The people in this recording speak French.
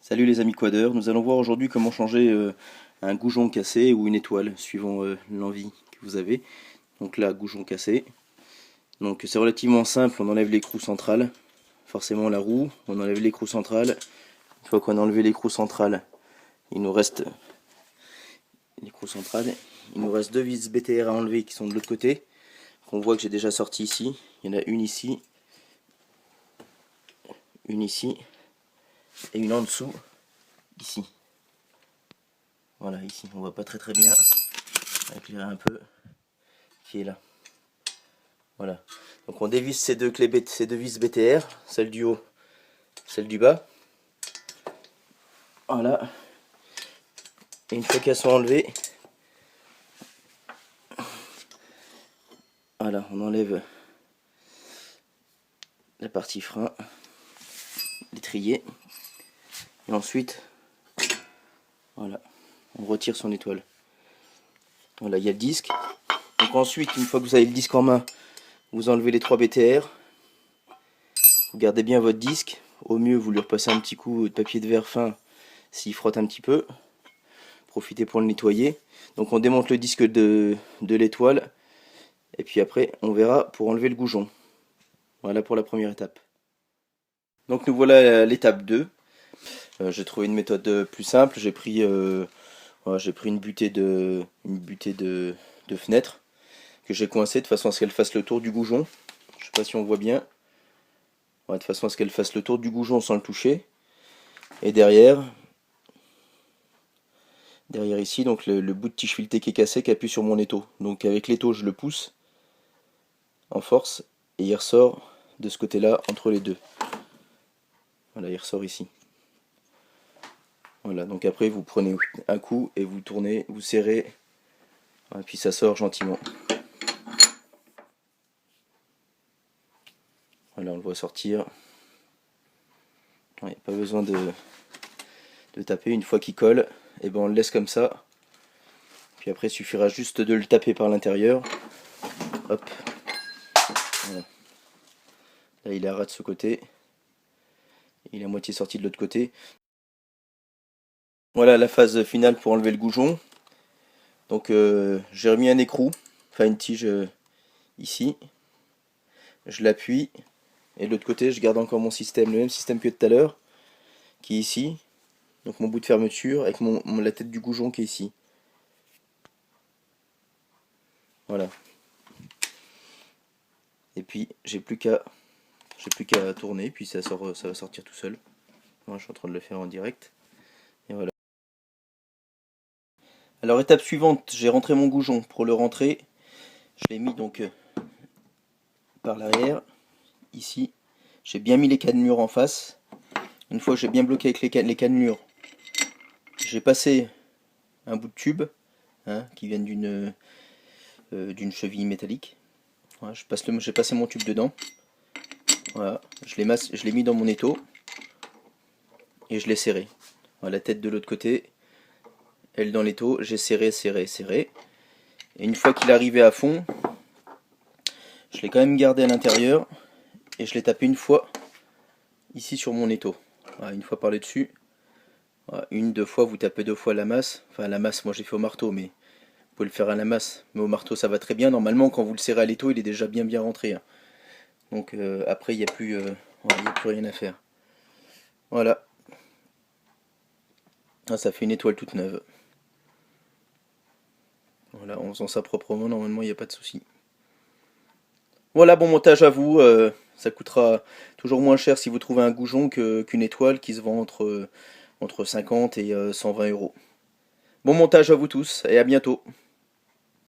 Salut les amis quadeurs, nous allons voir aujourd'hui comment changer un goujon cassé ou une étoile, suivant l'envie que vous avez. Donc là, goujon cassé. Donc c'est relativement simple, on enlève l'écrou central, forcément la roue, on enlève l'écrou central. Une fois qu'on a enlevé l'écrou central, il nous reste deux vis BTR à enlever qui sont de l'autre côté. On voit que j'ai déjà sorti ici, il y en a une ici et une en dessous ici. Voilà, ici on voit pas très bien, on va éclairer un peu, qui est là. Voilà, donc on dévisse ces deux vis BTR, celle du haut, celle du bas. Voilà, et une fois qu'elles sont enlevées, voilà, on enlève la partie frein, l'étrier, et ensuite, voilà, on retire son étoile. Voilà, il y a le disque. Donc ensuite, une fois que vous avez le disque en main, vous enlevez les 3 BTR, vous gardez bien votre disque. Au mieux, vous lui repassez un petit coup de papier de verre fin s'il frotte un petit peu. Profitez pour le nettoyer. Donc on démonte le disque de l'étoile, et puis après, on verra pour enlever le goujon. Voilà pour la première étape. Donc nous voilà à l'étape 2. J'ai trouvé une méthode plus simple. J'ai pris une butée de fenêtre que j'ai coincée de façon à ce qu'elle fasse le tour du goujon. Je sais pas si on voit bien. Ouais, de façon à ce qu'elle fasse le tour du goujon sans le toucher. Et derrière ici, donc le bout de tige filetée qui est cassé qui appuie sur mon étau. Donc avec l'étau, je le pousse en force et il ressort de ce côté-là entre les deux. Voilà, il ressort ici. Voilà, donc après vous prenez un coup et vous tournez, vous serrez, et puis ça sort gentiment. Voilà, on le voit sortir. Ouais, pas besoin de taper. Une fois qu'il colle, et ben on le laisse comme ça. Puis après, il suffira juste de le taper par l'intérieur. Hop. Voilà. Là, il est à ras de ce côté. Il est à moitié sorti de l'autre côté. Voilà la phase finale pour enlever le goujon. Donc j'ai remis un écrou, enfin une tige ici. Je l'appuie. Et de l'autre côté, je garde encore mon système, le même système que tout à l'heure, qui est ici. Donc mon bout de fermeture avec la tête du goujon qui est ici. Voilà. Et puis j'ai plus qu'à tourner, puis ça va sortir tout seul. Moi, je suis en train de le faire en direct. Et voilà. Alors étape suivante, j'ai rentré mon goujon. Pour le rentrer, je l'ai mis donc par l'arrière, ici. J'ai bien mis les cannelures en face. Une fois que j'ai bien bloqué avec les cannelures, j'ai passé un bout de tube qui vient d'une cheville métallique. Voilà, j'ai passé mon tube dedans. Voilà, je l'ai mis dans mon étau et je l'ai serré. Voilà, la tête de l'autre côté, elle dans l'étau, j'ai serré. Et une fois qu'il est arrivé à fond, je l'ai quand même gardé à l'intérieur et je l'ai tapé une fois ici sur mon étau. Voilà, une fois par le dessus. Voilà, deux fois, vous tapez 2 fois la masse. Enfin la masse, moi j'ai fait au marteau, mais vous pouvez le faire à la masse. Mais au marteau ça va très bien. Normalement quand vous le serrez à l'étau, il est déjà bien rentré. Donc après il n'y a plus rien à faire. Voilà. Ah, ça fait une étoile toute neuve. Voilà, en faisant ça proprement, normalement il n'y a pas de souci. Voilà, bon montage à vous. Ça coûtera toujours moins cher si vous trouvez un goujon qu'une étoile qui se vend entre 50 et 120 euros. Bon montage à vous tous et à bientôt.